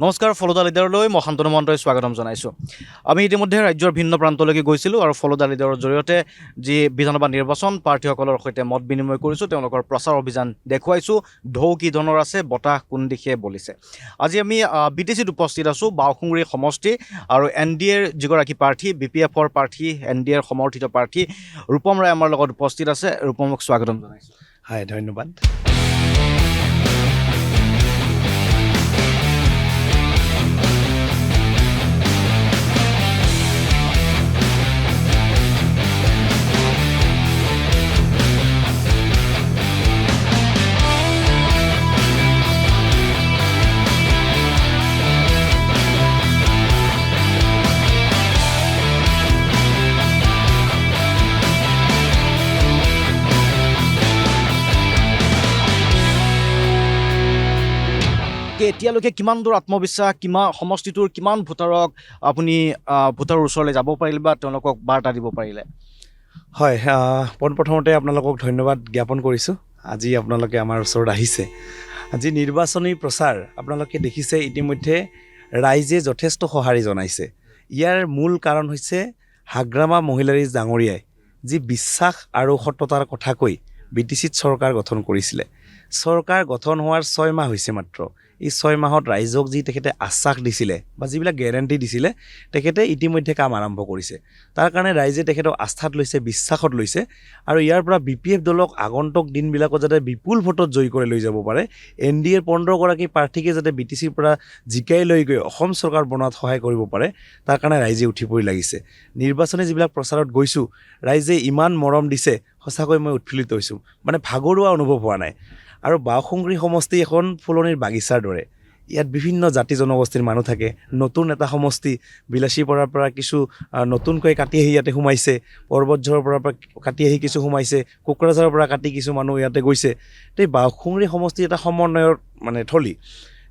নমস্কাৰ ফলদা লিডাৰলৈ মই শান্তনু মহন্তই স্বাগতম জনাইছোঁ। আমি ইতিমধ্যে ৰাজ্যৰ ভিন্ন প্ৰান্তলৈকে গৈছিলোঁ আৰু ফলদা লিডাৰৰ জৰিয়তে যি বিধানসভা নিৰ্বাচন প্ৰাৰ্থীসকলৰ সৈতে মত বিনিময় কৰিছোঁ, তেওঁলোকৰ প্ৰচাৰ অভিযান দেখুৱাইছোঁ, ঢৌ কি ধৰণৰ আছে, বতাহ কোন দিশে বলিছে। আজি আমি BTCত উপস্থিত আছোঁ, বাওসুংগুৰি সমষ্টি আৰু NDAৰ যিগৰাকী প্ৰাৰ্থী, BPFৰ প্ৰাৰ্থী, NDAৰ সমৰ্থিত প্ৰাৰ্থী ৰূপম ৰায় আমাৰ লগত উপস্থিত আছে। ৰূপমক স্বাগতম জনাইছোঁ। হয়, ধন্যবাদ। এতিয়ালৈকে কিমান দূৰ আত্মবিশ্বাস, কিমান সমষ্টিটোৰ কিমান ভোটাৰক আপুনি ভোটাৰৰ ওচৰলৈ যাব পাৰিলে বা তেওঁলোকক বাৰ্তা দিব পাৰিলে? হয়, পোনপ্ৰথমতে আপোনালোকক ধন্যবাদ জ্ঞাপন কৰিছোঁ। আজি আপোনালোকে আমাৰ ওচৰত আহিছে। আজি নিৰ্বাচনী প্ৰচাৰ আপোনালোকে দেখিছে, ইতিমধ্যে ৰাইজে যথেষ্ট সঁহাৰি জনাইছে। ইয়াৰ মূল কাৰণ হৈছে হাগ্ৰামা মহিলাৰী ডাঙৰীয়াই যি বিশ্বাস আৰু সততাৰ কথা কৈ BTCত চৰকাৰ গঠন কৰিছিলে। চৰকাৰ গঠন হোৱাৰ 6 মাহ হৈছে মাত্ৰ। এই 6 মাহত ৰাইজক যি তেখেতে আশ্বাস দিছিলে বা যিবিলাক গেৰাণ্টি দিছিলে, তেখেতে ইতিমধ্যে কাম আৰম্ভ কৰিছে। তাৰ কাৰণে ৰাইজে তেখেতক আস্থাত লৈছে, বিশ্বাসত লৈছে আৰু ইয়াৰ পৰা BPF দলক আগন্তুক দিনবিলাকত যাতে বিপুল ভোটত জয়ী কৰি লৈ যাব পাৰে, NDAৰ 15গৰাকী প্ৰাৰ্থীকে যাতে BTCৰ পৰা জিকাই লৈ গৈ অসম চৰকাৰ বনোৱাত সহায় কৰিব পাৰে, তাৰ কাৰণে ৰাইজে উঠি পৰি লাগিছে। নিৰ্বাচনী যিবিলাক প্ৰচাৰত গৈছোঁ, ৰাইজে ইমান মৰম দিছে, সঁচাকৈ মই উৎফুল্লিত হৈছোঁ। মানে ভাগৰুৱা অনুভৱ হোৱা নাই। আৰু বাওসুংগুৰি সমষ্টি এখন ফুলনিৰ বাগিচাৰ দৰে। ইয়াত বিভিন্ন জাতি জনগোষ্ঠীৰ মানুহ থাকে। নতুন এটা সমষ্টি, বিলাসীপাৰাৰ পৰা কিছু নতুনকৈ কাটি আহি ইয়াতে সোমাইছে, পৰ্বতঝৰৰ পৰা কাটি আহি কিছু সোমাইছে, কোকৰাঝাৰৰ পৰা কাটি কিছু মানুহ ইয়াতে গৈছে। তো এই বাওসুংগুৰি সমষ্টি এটা সমন্বয়ৰ থলী।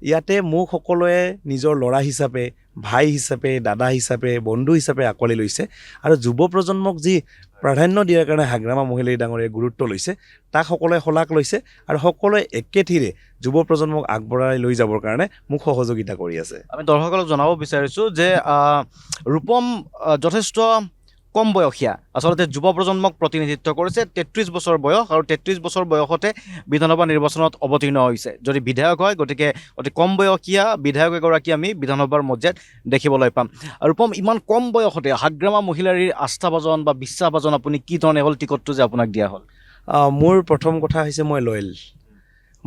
ইয়াতে মোক সকলোৱে নিজৰ ল'ৰা হিচাপে, ভাই হিচাপে, দাদা হিচাপে, বন্ধু হিচাপে আঁকোৱালি লৈছে আৰু যুৱ প্ৰজন্মক যি প্ৰাধান্য দিয়াৰ কাৰণে হাগ্ৰামা মহিলাৰী ডাঙৰীয়াই গুৰুত্ব লৈছে, তাক সকলোৱে শলাগ লৈছে আৰু সকলোৱে একেথিৰে যুৱ প্ৰজন্মক আগবঢ়াই লৈ যাবৰ কাৰণে মোক সহযোগিতা কৰি আছে। আমি দৰ্শকসকলক জনাব বিচাৰিছোঁ যে ৰূপম যথেষ্ট কম বয়সীয়া, আচলতে যুৱ প্ৰজন্মক প্ৰতিনিধিত্ব কৰিছে। 33 বছৰ বয়স আৰু 33 বছৰ বয়সতে বিধানসভা নিৰ্বাচনত অৱতীৰ্ণ হৈছে। যদি বিধায়ক হয়, গতিকে অতি কম বয়সীয়া বিধায়ক এগৰাকী আমি বিধানসভাৰ মজিয়াত দেখিবলৈ পাম। ৰূপম, ইমান কম বয়সতে হাগ্ৰামা মহিলাৰীৰ আস্থাভাজন বা বিশ্বাসভাজন আপুনি কি ধৰণে হ'ল টিকটটো যে আপোনাক দিয়া হ'ল? মোৰ প্ৰথম কথা হৈছে মই লয়েল।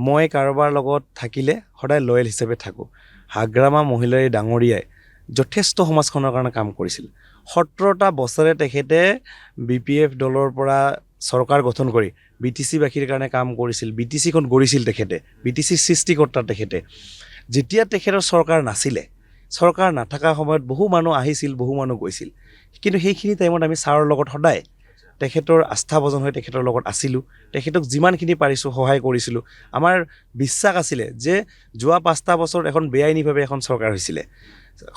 মই কাৰোবাৰ লগত থাকিলে সদায় লয়েল হিচাপে থাকোঁ। হাগ্ৰামা মহিলাৰী ডাঙৰীয়াই যথেষ্ট সমাজখনৰ কাৰণে কাম কৰিছিল। 17টা বছৰে তেখেতে BPF দলৰ পৰা চৰকাৰ গঠন কৰি BTCবাসীৰ কাৰণে কাম কৰিছিল। BTCখন গঢ়িছিল তেখেতে, BTCৰ সৃষ্টিকৰ্তা তেখেতে। যেতিয়া তেখেতৰ চৰকাৰ নাছিলে, চৰকাৰ নাথকা সময়ত বহু মানুহ আহিছিল, বহু মানুহ গৈছিল, কিন্তু সেইখিনি টাইমত আমি ছাৰৰ লগত সদায় তেখেতৰ আস্থাভাজন হৈ তেখেতৰ লগত আছিলোঁ। তেখেতক যিমানখিনি পাৰিছোঁ সহায় কৰিছিলোঁ। আমাৰ বিশ্বাস আছিলে যে যোৱা 5টা বছৰত এখন বেআইনীভাৱে এখন চৰকাৰ হৈছিলে।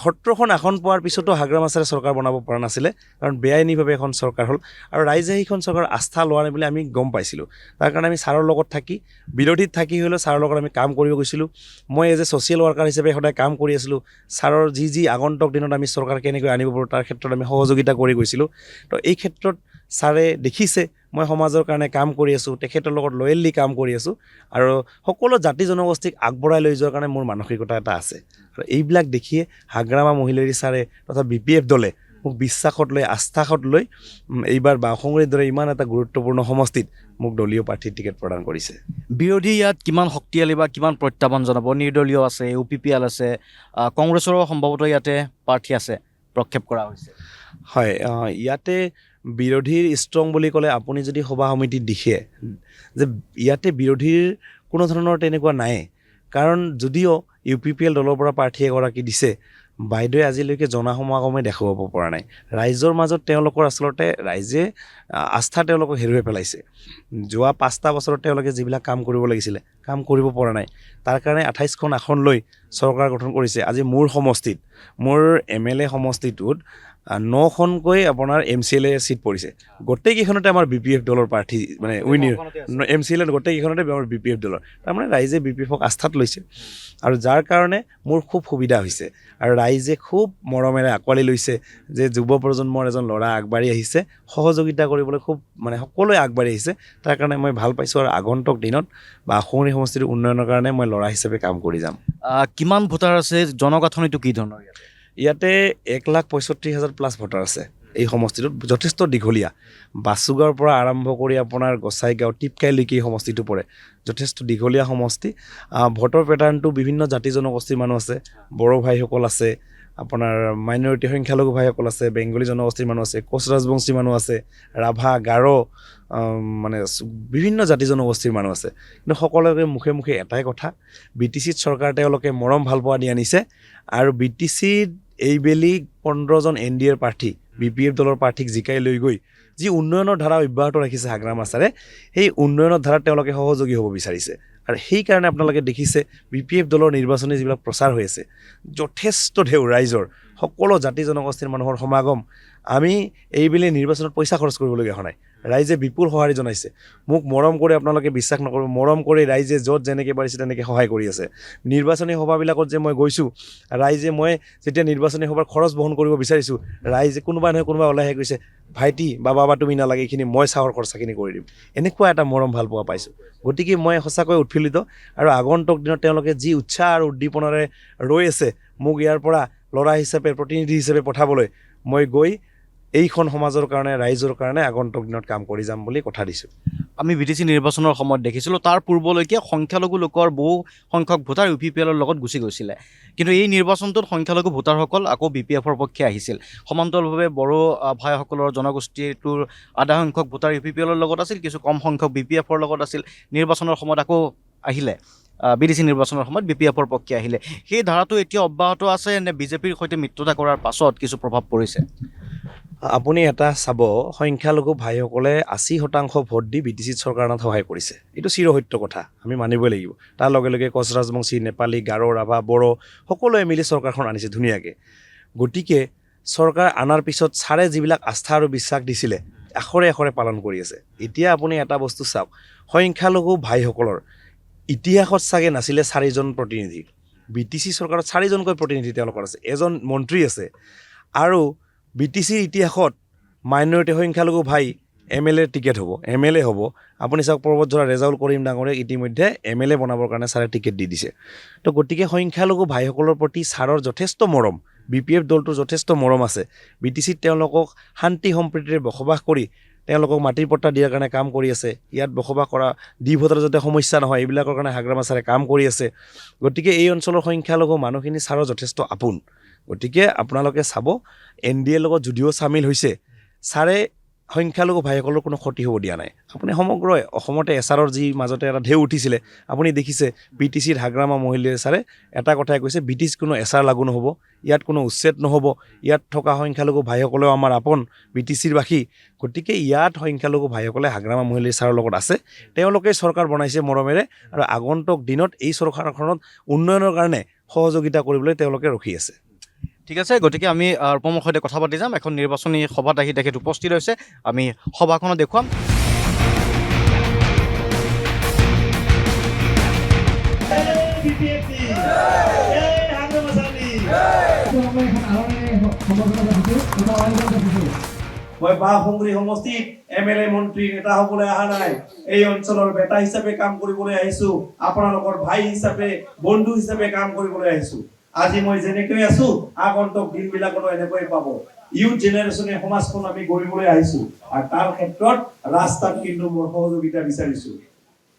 17খন আসন পোৱাৰ পিছতো হাগ্ৰামা ছাৰে চৰকাৰ বনাব পৰা নাছিলে, কাৰণ বেআইনীভাৱে এখন চৰকাৰ হ'ল আৰু ৰাইজে সেইখন চৰকাৰ আস্থা লোৱা নাই বুলি আমি গম পাইছিলোঁ। তাৰ কাৰণে আমি ছাৰৰ লগত থাকি, বিৰোধীত থাকি হ'লেও ছাৰৰ লগত আমি কাম কৰিব গৈছিলোঁ। মই এজ এ ছ'চিয়েল ৱৰ্কাৰ হিচাপে সদায় কাম কৰি আছিলোঁ। ছাৰৰ যি আগন্তুক দিনত আমি চৰকাৰ কেনেকৈ আনিব পাৰোঁ তাৰ ক্ষেত্ৰত আমি সহযোগিতা কৰি গৈছিলোঁ। তো এই ক্ষেত্ৰত ছাৰে দেখিছে মই সমাজৰ কাৰণে কাম কৰি আছোঁ, তেখেতৰ লগত লয়েলি কাম কৰি আছোঁ আৰু সকলো জাতি জনগোষ্ঠীক আগবঢ়াই লৈ যোৱাৰ কাৰণে মোৰ মানসিকতা এটা আছে। আৰু এইবিলাক দেখিয়ে হাগ্ৰামা মহিলাৰী ছাৰে তথা BPF দলে মোক বিশ্বাসত লৈ, আস্থাত লৈ এইবাৰ বাওসুংগুৰিৰ দৰে ইমান এটা গুৰুত্বপূৰ্ণ সমষ্টিত মোক দলীয় প্ৰাৰ্থীৰ টিকেট প্ৰদান কৰিছে। বিৰোধী ইয়াত কিমান শক্তিশালী বা কিমান প্ৰত্যাহ্বান জনাব? নিৰ্দলীয় আছে, UPPL আছে, কংগ্ৰেছৰো সম্ভৱতঃ ইয়াতে প্ৰাৰ্থী আছে, প্ৰক্ষেপ কৰা হৈছে। হয়, ইয়াতে বিৰোধীৰ ষ্ট্ৰং বুলি ক'লে আপুনি যদি সভা সমিতিত দেখে যে ইয়াতে বিৰোধীৰ কোনো ধৰণৰ তেনেকুৱা নাই। কাৰণ যদিও UPPL দলৰ পৰা প্ৰাৰ্থী এগৰাকী দিছে, বাইদেৱে আজিলৈকে জনসমাগমে দেখুৱাব পৰা নাই। ৰাইজৰ মাজত তেওঁলোকৰ আচলতে ৰাইজে আস্থা তেওঁলোকক হেৰুৱাই পেলাইছে। যোৱা 5টা বছৰত তেওঁলোকে যিবিলাক কাম কৰিব লাগিছিলে, কাম কৰিব পৰা নাই। তাৰ কাৰণে 28খন আসন লৈ চৰকাৰ গঠন কৰিছে। আজি মোৰ সমষ্টিত, মোৰ MLA সমষ্টিটোত 9খনকৈ আপোনাৰ MCL চিট পৰিছে গোটেইকেইখনতে আমাৰ BPF দলৰ প্ৰাৰ্থী মানে উইনাৰ MCL গোটেইকেইখনতে আমাৰ BPF দলৰ তাৰমানে ৰাইজে BPFক আস্থাত লৈছে আৰু যাৰ কাৰণে মোৰ খুব সুবিধা হৈছে আৰু ৰাইজে খুব মৰমেৰে আঁকোৱালি লৈছে যে যুৱ প্ৰজন্মৰ এজন ল'ৰা আগবাঢ়ি আহিছে সহযোগিতা কৰিবলৈ খুব মানে সকলোৱে আগবাঢ়ি আহিছে তাৰ কাৰণে মই ভাল পাইছোঁ আৰু আগন্তুক দিনত বা আখুমনি সমষ্টিৰ উন্নয়নৰ কাৰণে মই ল'ৰা হিচাপে কাম কৰি যাম। কিমান ভোটাৰ আছে, জনগাঁথনিটো কি ধৰণৰ? ইয়াতে 1,65,000 প্লাছ ভোটাৰ আছে এই সমষ্টিটোত, যথেষ্ট দীঘলীয়া। বাছুগাঁৱৰ পৰা আৰম্ভ কৰি আপোনাৰ গোসাইগাঁও টিপকাইলৈকে এই সমষ্টিটো পৰে, যথেষ্ট দীঘলীয়া সমষ্টি। ভোটৰ পেটাৰ্ণটো বিভিন্ন জাতি জনগোষ্ঠীৰ মানুহ আছে, বড়ো ভাইসকল আছে, আপোনাৰ মাইনৰিটি সংখ্যালঘু ভাইসকল আছে, বেংগলী জনগোষ্ঠীৰ মানুহ আছে, কোচ ৰাজবংশী মানুহ আছে, ৰাভা, গাৰো, মানে বিভিন্ন জাতি জনগোষ্ঠীৰ মানুহ আছে। কিন্তু সকলোকে মুখে মুখে এটাই কথা, BTCত চৰকাৰ তেওঁলোকে মৰম ভাল পোৱা দি আনিছে আৰু BTCত এইবেলি 15জন NDAৰ প্ৰাৰ্থী BPF দলৰ প্ৰাৰ্থীক জিকাই লৈ গৈ যি উন্নয়নৰ ধাৰা অব্যাহত ৰাখিছে হাগ্ৰাম আচাৰে, সেই উন্নয়নৰ ধাৰাত তেওঁলোকে সহযোগী হ'ব বিচাৰিছে। আৰু সেইকাৰণে আপোনালোকে দেখিছে BPF দলৰ নিৰ্বাচনী যিবিলাক প্ৰচাৰ হৈ আছে, যথেষ্ট ঢেউ ৰাইজৰ, সকলো জাতি জনগোষ্ঠীৰ মানুহৰ সমাগম। আমি এইবেলি নিৰ্বাচনত পইচা খৰচ কৰিবলগীয়া হোৱা নাই, ৰাইজে বিপুল সঁহাৰি জনাইছে। মোক মৰম কৰি আপোনালোকে বিশ্বাস নকৰিব, মৰম কৰি ৰাইজে য'ত যেনেকৈ পাৰিছে তেনেকৈ সহায় কৰি আছে। নিৰ্বাচনী সভাবিলাকত যে মই গৈছোঁ, ৰাইজে মই যেতিয়া নিৰ্বাচনী সভাৰ খৰচ বহন কৰিব বিচাৰিছোঁ, ৰাইজে কোনোবা নহয় কোনোবা ওলাই আহি কৈছে, ভাইটি বা বাবা তুমি নালাগে, এইখিনি মই চাহৰ খৰচাখিনি কৰি দিম। এনেকুৱা এটা মৰম ভাল পোৱা পাইছোঁ। গতিকে মই সঁচাকৈ উৎফুল্লিত আৰু আগন্তুক দিনত তেওঁলোকে যি উৎসাহ আৰু উদ্দীপনাৰে ৰৈ আছে মোক ইয়াৰ পৰা ল'ৰা হিচাপে, প্ৰতিনিধি হিচাপে পঠাবলৈ, মই গৈ এইখন সমাজৰ কাৰণে, ৰাইজৰ কাৰণে আগন্তুক দিনত কাম কৰি যাম বুলি কথা দিছোঁ। আমি BTC নিৰ্বাচনৰ সময়ত দেখিছিলোঁ তাৰ পূৰ্বলৈকে সংখ্যালঘু লোকৰ বহু সংখ্যক ভোটাৰ UPPLৰ লগত গুচি গৈছিলে, কিন্তু এই নিৰ্বাচনটোত সংখ্যালঘু ভোটাৰসকল আকৌ BPFৰ পক্ষে আহিছিল। সমান্তৰালভাৱে বড়ো ভাইসকলৰ জনগোষ্ঠীটোৰ আধা সংখ্যক ভোটাৰ UPPLৰ লগত আছিল, কিছু কম সংখ্যক BPFৰ লগত আছিল। নিৰ্বাচনৰ সময়ত আকৌ আহিলে, BTC নিৰ্বাচনৰ সময়ত BPFৰ পক্ষে আহিলে। সেই ধাৰাটো এতিয়া অব্যাহত আছে নে বিজেপিৰ সৈতে মিত্ৰতা কৰাৰ পাছত কিছু প্ৰভাৱ পৰিছে? আপুনি এটা চাব, সংখ্যালঘু ভাইসকলে 80% ভোট দি BTCত চৰকাৰত সহায় কৰিছে, এইটো চিৰসত্য কথা, আমি মানিবই লাগিব। তাৰ লগে লগে কোচ ৰাজবংশী, নেপালী, গাৰো, ৰাভা, বড়ো সকলোৱে মিলি চৰকাৰখন আনিছে ধুনীয়াকৈ। গতিকে চৰকাৰ অনাৰ পিছত ছাৰে যিবিলাক আস্থা আৰু বিশ্বাস দিছিলে আখৰে আখৰে পালন কৰি আছে। এতিয়া আপুনি এটা বস্তু চাওক, সংখ্যালঘু ভাইসকলৰ ইতিহাসত চাগে নাছিলে 4জন প্ৰতিনিধি, BTC চৰকাৰত 4জনকৈ প্ৰতিনিধি তেওঁলোকৰ আছে, এজন মন্ত্ৰী আছে। আৰু BTCৰ ইতিহাসত মাইনৰিটি সংখ্যালঘু ভাই MLA টিকেট হ'ব, MLA হ'ব। আপুনি চাওক, পৰ্বতঝৰা ৰেজাউল কৰিম ডাঙৰীয়াক ইতিমধ্যে MLA বনাবৰ কাৰণে ছাৰে টিকেট দি দিছে। তো গতিকে সংখ্যালঘু ভাইসকলৰ প্ৰতি ছাৰৰ যথেষ্ট মৰম, BPF দলটোৰ যথেষ্ট মৰম আছে। BTCত তেওঁলোকক শান্তি সম্প্ৰীতিৰে বসবাস কৰি তেওঁলোকক মাটিৰ পট্টা দিয়াৰ কাৰণে কাম কৰি আছে। ইয়াত বসবাস কৰা ভোটাৰ যাতে সমস্যা নহয়, এইবিলাকৰ কাৰণে হাগ্ৰাম আচাৰে কাম কৰি আছে। গতিকে এই অঞ্চলৰ সংখ্যালঘু মানুহখিনি ছাৰৰ যথেষ্ট আপোন। গতিকে আপোনালোকে চাব, NDAৰ লগত যদিও চামিল হৈছে, ছাৰে সংখ্যালঘু ভাইসকলৰ কোনো ক্ষতি হ'ব দিয়া নাই। আপুনি সমগ্ৰ অসমতে এছাৰৰ যি মাজতে এটা ঢেউ উঠিছিলে, আপুনি দেখিছে BTCৰ হাগ্ৰামা মহিলাই ছাৰে এটা কথাই কৈছে, BTCত কোনো এছাৰ লাগু নহ'ব, ইয়াত কোনো উচ্ছেদ নহ'ব, ইয়াত থকা সংখ্যালঘু ভাইসকলেও আমাৰ আপোন BTCৰ বাসী। গতিকে ইয়াত সংখ্যালঘু ভাইসকলে হাগ্ৰামা মহিলাই ছাৰৰ লগত আছে, তেওঁলোকে চৰকাৰ বনাইছে মৰমেৰে, আৰু আগন্তুক দিনত এই চৰকাৰখনত উন্নয়নৰ কাৰণে সহযোগিতা কৰিবলৈ তেওঁলোকে ৰখি আছে। ঠিক আছে, গতিকে আমি ৰূপমৰ সৈতে কথা পাতি যাম। এখন নিৰ্বাচনী সভাত আহি তেখেত উপস্থিত হৈছে, আমি সভাখনত দেখুৱাম। মই বাঁহপুংগুৰি সমষ্টিত MLA মন্ত্ৰী নেতা হ'বলৈ অহা নাই, এই অঞ্চলৰ বেটা হিচাপে কাম কৰিবলৈ আহিছোঁ, আপোনালোকৰ ভাই হিচাপে, বন্ধু হিচাপে কাম কৰিবলৈ আহিছোঁ। আজি মই যেনেকৈ আছোঁ, আগন্তুক দিনবিলাকতো এনেকৈ পাব। ইউথ জেনেৰেশ্যনে সমাজখন আমি গঢ়িবলৈ আহিছোঁ, আৰু তাৰ ক্ষেত্ৰত ৰাস্তাত কিন্তু মোৰ সহযোগিতা বিচাৰিছোঁ।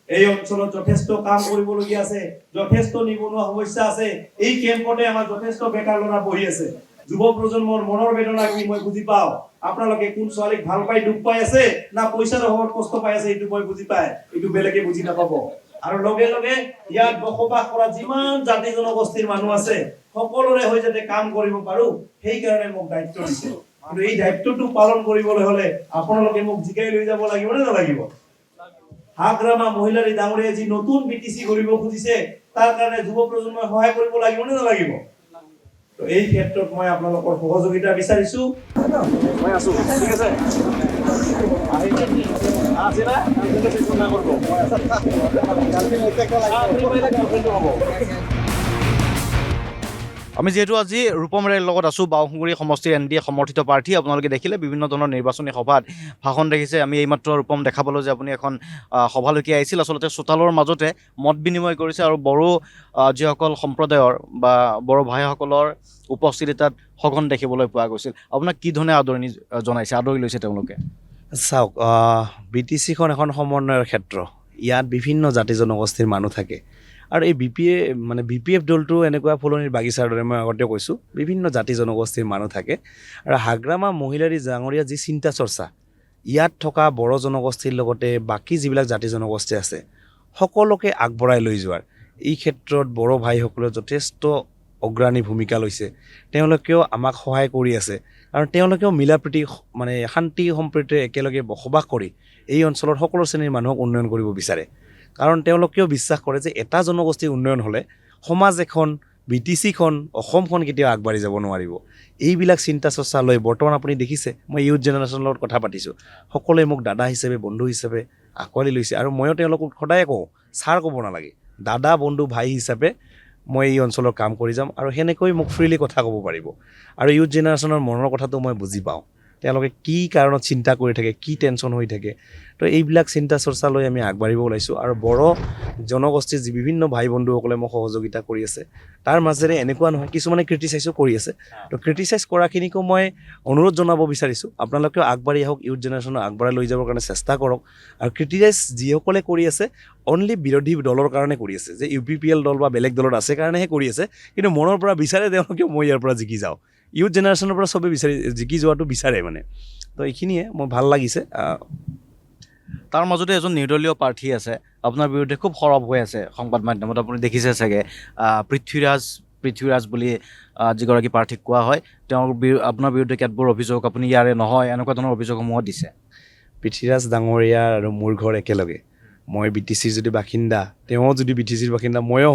এই অঞ্চলত যথেষ্ট কাম কৰিবলগীয়া আছে, যথেষ্ট নিবনুৱা সমস্যা আছে। এই কেম্পতে আমাৰ যথেষ্ট বেকাৰ ল'ৰা বহি আছে। যুৱ প্ৰজন্মৰ মনৰ বেদনা কি মই বুজি পাওঁ। আপোনালোকে কোন ছোৱালীক ভাল পাই দুখ পাই আছে, না পইচাৰ অভাৱত কষ্ট পাই আছে, এইটো মই বুজি পাই, এইটো বেলেগে বুজি নাপাব। আৰু লগে লগে ইয়াত বসবাস কৰা যিমান জাতি জনগোষ্ঠীৰ মানুহ আছে, সকলোৰে হৈ যাতে কাম কৰিব পাৰোঁ, সেইকাৰণে মোক দায়িত্ব দিছে। কিন্তু এই দায়িত্বটো পালন কৰিবলৈ হ'লে আপোনালোকে মোক জিকাই লৈ যাব লাগিব নে নালাগিব? হাগ্ৰামা মহিলাৰী ডাঙৰীয়াই যি নতুন BTC কৰিব খুজিছে, তাৰ কাৰণে যুৱ প্ৰজন্মই সহায় কৰিব লাগিব নে নালাগিব? তো এই ক্ষেত্ৰত মই আপোনালোকৰ সহযোগিতা বিচাৰিছোঁ। মই আছোঁ, ঠিক আছে? আমি যিহেতু আজি ৰূপম ৰায়ৰ লগত আছোঁ, বাওঁসুঙুৰি সমষ্টিৰ NDA সমৰ্থিত প্ৰাৰ্থী। আপোনালোকে দেখিলে বিভিন্ন ধৰণৰ নিৰ্বাচনী সভাত ভাষণ দেখিছে। আমি এইমাত্ৰ ৰূপম দেখা পালোঁ যে আপুনি এখন সভালৈকে আহিছিল, আচলতে চোতালৰ মাজতে মত বিনিময় কৰিছে আৰু বড়ো যিসকল সম্প্ৰদায়ৰ বা বড়ো ভাইসকলৰ উপস্থিতি তাত সঘন দেখিবলৈ পোৱা গৈছিল। আপোনাক কি ধৰণে আদৰণি জনাইছে, আদৰি লৈছে তেওঁলোকে? চাওক, BTCখন এখন সমন্বয়ৰ ক্ষেত্ৰ। ইয়াত বিভিন্ন জাতি জনগোষ্ঠীৰ মানুহ থাকে আৰু এই BPF দলটো এনেকুৱা ফুলনিৰ বাগিচাৰ দৰে, মই আগতে কৈছোঁ, বিভিন্ন জাতি জনগোষ্ঠীৰ মানুহ থাকে আৰু হাগ্ৰামা মহিলাৰী ডাঙৰীয়া যি চিন্তা চৰ্চা, ইয়াত থকা বড়ো জনগোষ্ঠীৰ লগতে বাকী যিবিলাক জাতি জনগোষ্ঠী আছে সকলোকে আগবঢ়াই লৈ যোৱাৰ এই ক্ষেত্ৰত বড়ো ভাইসকলে যথেষ্ট অগ্ৰণী ভূমিকা লৈছে। তেওঁলোকেও আমাক সহায় কৰি আছে কাৰণ তেওঁলোকেও মিলাপ্ৰীতি শান্তি সম্প্ৰীতিৰে একেলগে বসবাস কৰি এই অঞ্চলৰ সকলো শ্ৰেণীৰ মানুহক উন্নয়ন কৰিব বিচাৰে। কাৰণ তেওঁলোকেও বিশ্বাস কৰে যে এটা জনগোষ্ঠীৰ উন্নয়ন হ'লে সমাজ এখন, BTCখন, অসমখন কেতিয়াও আগবাঢ়ি যাব নোৱাৰিব। এইবিলাক চিন্তা চৰ্চা লৈ বৰ্তমান আপুনি দেখিছে, মই ইউথ জেনেৰেশ্যনৰ লগত কথা পাতিছোঁ, সকলোৱে মোক দাদা হিচাপে, বন্ধু হিচাপে আঁকোৱালি লৈছে আৰু ময়ো তেওঁলোকক সদায় কওঁ, ছাৰ ক'ব নালাগে, দাদা, বন্ধু, ভাই হিচাপে মই এই অঞ্চলৰ কাম কৰি যাম আৰু সেনেকৈ মোক ফ্ৰীলি কথা ক'ব পাৰিব। আৰু ইউথ জেনেৰেশ্যনৰ মনৰ কথাটো মই বুজি পাওঁ, তেওঁলোকে কি কাৰণত চিন্তা কৰি থাকে, কি টেনশ্যন হৈ থাকে। তো এইবিলাক চিন্তা চৰ্চা লৈ আমি আগবাঢ়িব ওলাইছোঁ আৰু বড়ো জনগোষ্ঠীৰ যি বিভিন্ন ভাই বন্ধুসকলে মোক সহযোগিতা কৰি আছে। তাৰ মাজেৰে এনেকুৱা নহয়, কিছুমানে ক্ৰিটিচাইজো কৰি আছে। তো ক্ৰিটিচাইজ কৰাখিনিকো মই অনুৰোধ জনাব বিচাৰিছোঁ, আপোনালোকেও আগবাঢ়ি আহক, ইউথ জেনেৰেশ্যনক আগবঢ়াই লৈ যাবৰ কাৰণে চেষ্টা কৰক। আৰু ক্ৰিটিচাইজ যিসকলে কৰি আছে অনলি বিৰোধী দলৰ কাৰণে কৰি আছে, যে UPPL দল বা বেলেগ দলত আছে কাৰণেহে কৰি আছে, কিন্তু মনৰ পৰা বিচাৰে তেওঁলোকেও মই ইয়াৰ পৰা জিকি যাওঁ। ইউথ জেনেৰেশ্যনৰ পৰা চবেই জিকি যোৱাটো বিচাৰে তো এইখিনিয়ে মোৰ ভাল লাগিছে। তাৰ মাজতে এজন নিৰ্দলীয় প্ৰাৰ্থী আছে, আপোনাৰ বিৰুদ্ধে খুব সৰব হৈ আছে সংবাদ মাধ্যমত, আপুনি দেখিছে চাগে। পৃথ্বীৰাজ বুলি যিগৰাকী প্ৰাৰ্থীক কোৱা হয়, তেওঁৰ আপোনাৰ বিৰুদ্ধে কেতবোৰ অভিযোগ, আপুনি ইয়াৰে নহয়, এনেকুৱা ধৰণৰ অভিযোগসমূহ দিছে। পৃথ্বীৰাজ ডাঙৰীয়া আৰু মোৰ ঘৰ একেলগে। মই BTCৰ যদি বাসিন্দা, তেওঁ যদি BTCৰ বাসিন্দা, ময়ো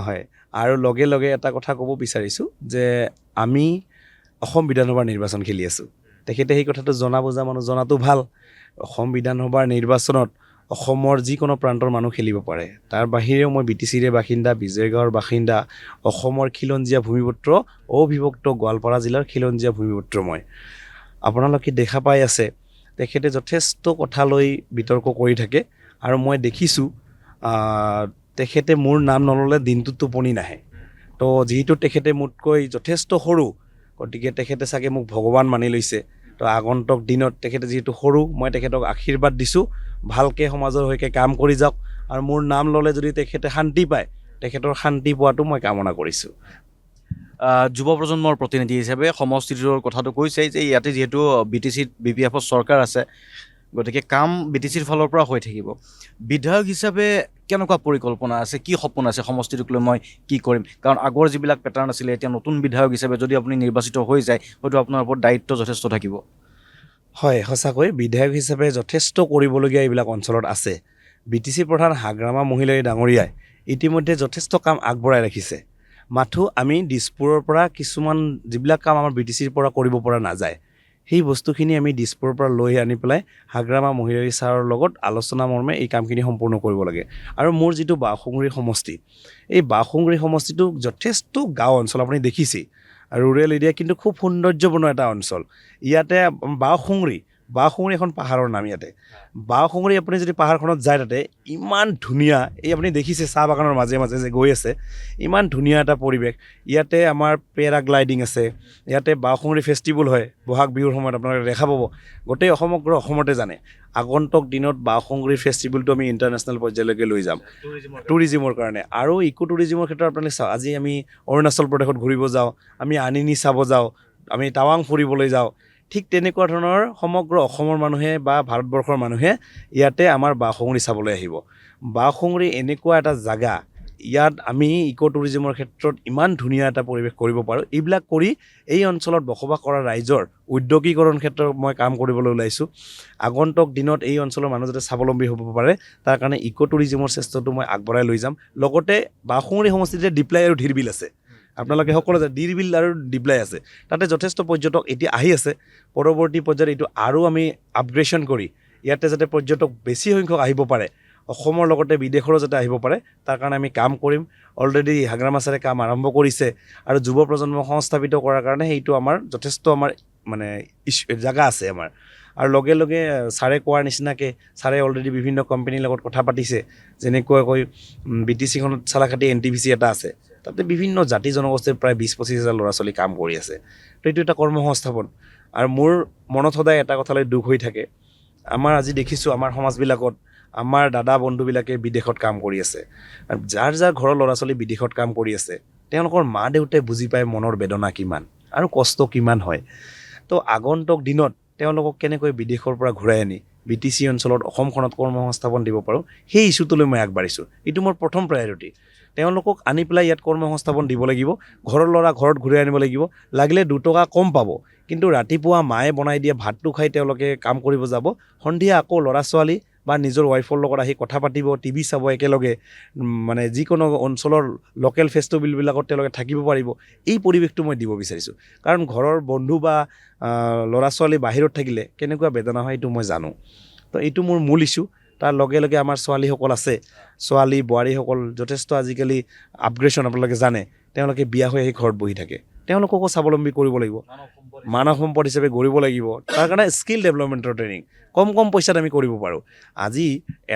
হয়। আৰু লগে লগে এটা কথা ক'ব বিচাৰিছোঁ যে আমি অসম বিধানসভাৰ নিৰ্বাচন খেলি আছোঁ। তেখেতে সেই কথাটো জনা বুজা মানুহ, জনাটো ভাল। অসম বিধানসভাৰ নিৰ্বাচনত অসমৰ যিকোনো প্ৰান্তৰ মানুহ খেলিব পাৰে। তাৰ বাহিৰেও মই BTCৰে বাসিন্দা, বিজয়গাঁৱৰ বাসিন্দা, অসমৰ খিলঞ্জীয়া ভূমিপুত্ৰ, অবিভক্ত গোৱালপাৰা জিলাৰ খিলঞ্জীয়া ভূমিপুত্ৰ মই। আপোনালোকে দেখা পাই আছে, তেখেতে যথেষ্ট কথা লৈ বিতৰ্ক কৰি থাকে আৰু মই দেখিছোঁ তেখেতে মোৰ নাম নল'লে দিনটোত টোপনি নাহে। তো যিহেতু তেখেতে মোতকৈ যথেষ্ট সৰু, গতিকে তেখেতে চাগে মোক ভগৱান মানি লৈছে। তো আগন্তুক দিনত তেখেতে যিহেতু সৰু, মই তেখেতক আশীৰ্বাদ দিছোঁ, ভালকৈ সমাজৰ হৈকে কাম কৰি যাওক আৰু মোৰ নাম ল'লে যদি তেখেতে শান্তি পায়, তেখেতৰ শান্তি পোৱাটো মই কামনা কৰিছোঁ। যুৱ প্ৰজন্মৰ প্ৰতিনিধি হিচাপে সমষ্টিটোৰ কথাটো কৈছেই যে ইয়াতে যিহেতু BTCত BPFৰ চৰকাৰ আছে, গতিকে কাম BTCৰ ফালৰ পৰা হৈ থাকিব। বিধায়ক হিচাপে কেনেকুৱা পৰিকল্পনা আছে, কি সপোন আছে, সমষ্টিটোক লৈ মই কি কৰিম? কাৰণ আগৰ যিবিলাক পেটাৰ্ণ আছিলে, এতিয়া নতুন বিধায়ক হিচাপে যদি আপুনি নিৰ্বাচিত হৈ যায়, হয়তো আপোনাৰ ওপৰত দায়িত্ব যথেষ্ট থাকিব। হয়, সঁচাকৈ বিধায়ক হিচাপে যথেষ্ট কৰিবলগীয়া এইবিলাক অঞ্চলত আছে। BTC প্ৰধান হাগ্ৰামা মহিলাৰী ডাঙৰীয়াই ইতিমধ্যে যথেষ্ট কাম আগবঢ়াই ৰাখিছে। মাথো আমি দিছপুৰৰ পৰা কিছুমান যিবিলাক কাম আমাৰ BTCৰ পৰা কৰিব পৰা নাযায়, সেই বস্তুখিনি আমি দিছপুৰৰ পৰা লৈ আনি পেলাই হাগ্ৰামা মহিলাৰী ছাৰৰ লগত আলোচনা মৰ্মে এই কামখিনি সম্পূৰ্ণ কৰিব লাগে। আৰু মোৰ যিটো বাওঁসুঙুৰি সমষ্টি, এই বাওঁসুঙুৰি সমষ্টিটো যথেষ্ট গাঁও অঞ্চল, আপুনি দেখিছেই, ৰুৰেল এৰিয়া, কিন্তু খুব সৌন্দৰ্যপূৰ্ণ এটা অঞ্চল। ইয়াতে বাওঁসুঙুৰি এখন পাহাৰৰ নাম। ইয়াতে বাওঁসুঙুৰি আপুনি যদি পাহাৰখনত যায়, তাতে ইমান ধুনীয়া, এই আপুনি দেখিছে চাহ বাগানৰ মাজে মাজে যে গৈ আছে, ইমান ধুনীয়া এটা পৰিৱেশ। ইয়াতে আমাৰ পেৰাগ্লাইডিং আছে, ইয়াতে বাওঁসুঙুৰি ফেষ্টিভেল হয় বহাগ বিহুৰ সময়ত, আপোনালোকে দেখা পাব। গোটেই সমগ্ৰ অসমতে জানে। আগন্তুক দিনত বাওঁসুঙুৰি ফেষ্টিভেলটো আমি ইণ্টাৰনেশ্যনেল পৰ্যায়লৈকে লৈ যাম টুৰিজিমৰ কাৰণে। আৰু ইকো টুৰিজিমৰ ক্ষেত্ৰত আপোনালোকে চাওক, আজি আমি অৰুণাচল প্ৰদেশত ঘূৰিব যাওঁ, আমি আনিনি চাব যাওঁ, আমি টাৱাং ফুৰিবলৈ যাওঁ। ঠিক তেনেকুৱা ধৰণৰ সমগ্ৰ অসমৰ মানুহে বা ভাৰতবৰ্ষৰ মানুহে ইয়াতে আমাৰ বাওঁসুঙুৰি চাবলৈ আহিব। বাওঁসুঙুৰি এনেকুৱা এটা জাগা, ইয়াত আমি ইকো টুৰিজিমৰ ক্ষেত্ৰত ইমান ধুনীয়া এটা পৰিৱেশ কৰিব পাৰোঁ। এইবিলাক কৰি এই অঞ্চলত বসবাস কৰা ৰাইজৰ উদ্যোগীকৰণ ক্ষেত্ৰত মই কাম কৰিবলৈ ওলাইছোঁ। আগন্তুক দিনত এই অঞ্চলৰ মানুহ যাতে স্বাৱলম্বী হ'ব পাৰে, তাৰ কাৰণে ইকো টুৰিজিমৰ চেষ্টাটো মই আগবঢ়াই লৈ যাম। লগতে বাওঁসুঙুৰি সমষ্টিতে দিপ্লাই আৰু ধিৰবিল আছে। আপোনালোকে সকলো ডিৰবিল আৰু ডিপ্লাই আছে তাতে যথেষ্ট পৰ্যটক এতিয়া আহি আছে পৰৱৰ্তী পৰ্যায়ত এইটো আৰু আমি আপগ্ৰেডেশ্যন কৰি ইয়াতে যাতে পৰ্যটক বেছি সংখ্যক আহিব পাৰে অসমৰ লগতে বিদেশৰো যাতে আহিব পাৰে তাৰ কাৰণে আমি কাম কৰিম অলৰেডি হাগ্ৰামা ছাৰে কাম আৰম্ভ কৰিছে আৰু যুৱ প্ৰজন্মক সংস্থাপিত কৰাৰ কাৰণে সেইটো আমাৰ যথেষ্ট আমাৰ মানে জাগা আছে আমাৰ আৰু লগে লগে ছাৰে কোৱাৰ নিচিনাকৈ ছাৰে অলৰেডি বিভিন্ন কোম্পানীৰ লগত কথা পাতিছে যেনেকুৱাকৈ BTCখনত চালাকাটি NTPC এটা আছে তাতে বিভিন্ন জাতি জনগোষ্ঠীৰ প্ৰায় 20-25 হাজাৰ ল'ৰা ছোৱালী কাম কৰি আছে তো এইটো এটা কৰ্মসংস্থাপন আৰু মোৰ মনত সদায় এটা কথালৈ দুখ হৈ থাকে আমাৰ আজি দেখিছোঁ আমাৰ সমাজবিলাকত আমাৰ দাদা বন্ধুবিলাকে বিদেশত কাম কৰি আছে আৰু যাৰ যাৰ ঘৰৰ ল'ৰা ছোৱালী বিদেশত কাম কৰি আছে তেওঁলোকৰ মা দেউতাই বুজি পায় মনৰ বেদনা কিমান আৰু কষ্ট কিমান হয় তো আগন্তুক দিনত তেওঁলোকক কেনেকৈ বিদেশৰ পৰা ঘূৰাই আনি BTC অঞ্চলত অসমখনত কৰ্মসংস্থাপন দিব পাৰোঁ সেই ইছ্যুটোলৈ মই আগবাঢ়িছোঁ এইটো মোৰ প্ৰথম প্ৰায়ৰিটি তেওঁলোকক আনি পেলাই ইয়াত কৰ্মসংস্থাপন দিব লাগিব ঘৰৰ ল'ৰা ঘৰত ঘূৰাই আনিব লাগিব লাগিলে 2 টকা কম পাব কিন্তু ৰাতিপুৱা মায়ে বনাই দিয়া ভাতটো খাই তেওঁলোকে কাম কৰিব যাব সন্ধিয়া আকৌ ল'ৰা ছোৱালী বা নিজৰ ৱাইফৰ লগত আহি কথা পাতিব টিভি চাব একেলগে মানে যিকোনো অঞ্চলৰ লোকেল ফেষ্টিভেলবিলাকত তেওঁলোকে থাকিব পাৰিব এই পৰিৱেশটো মই দিব বিচাৰিছোঁ কাৰণ ঘৰৰ বন্ধু বা ল'ৰা ছোৱালী বাহিৰত থাকিলে কেনেকুৱা বেদনা হয় এইটো মই জানো তো এইটো মোৰ মূল ইছ্যু তাৰ লগে লগে আমাৰ ছোৱালীসকল আছে ছোৱালী বোৱাৰীসকল যথেষ্ট আজিকালি আপগ্ৰেডেশ্যন আপোনালোকে জানে তেওঁলোকে বিয়া হৈ আহি ঘৰত বহি থাকে তেওঁলোককো স্বাৱলম্বী কৰিব লাগিব মানৱ সম্পদ হিচাপে গঢ়িব লাগিব তাৰ কাৰণে স্কিল ডেভেলপমেণ্টৰ ট্ৰেইনিং কম পইচাত আমি কৰিব পাৰোঁ আজি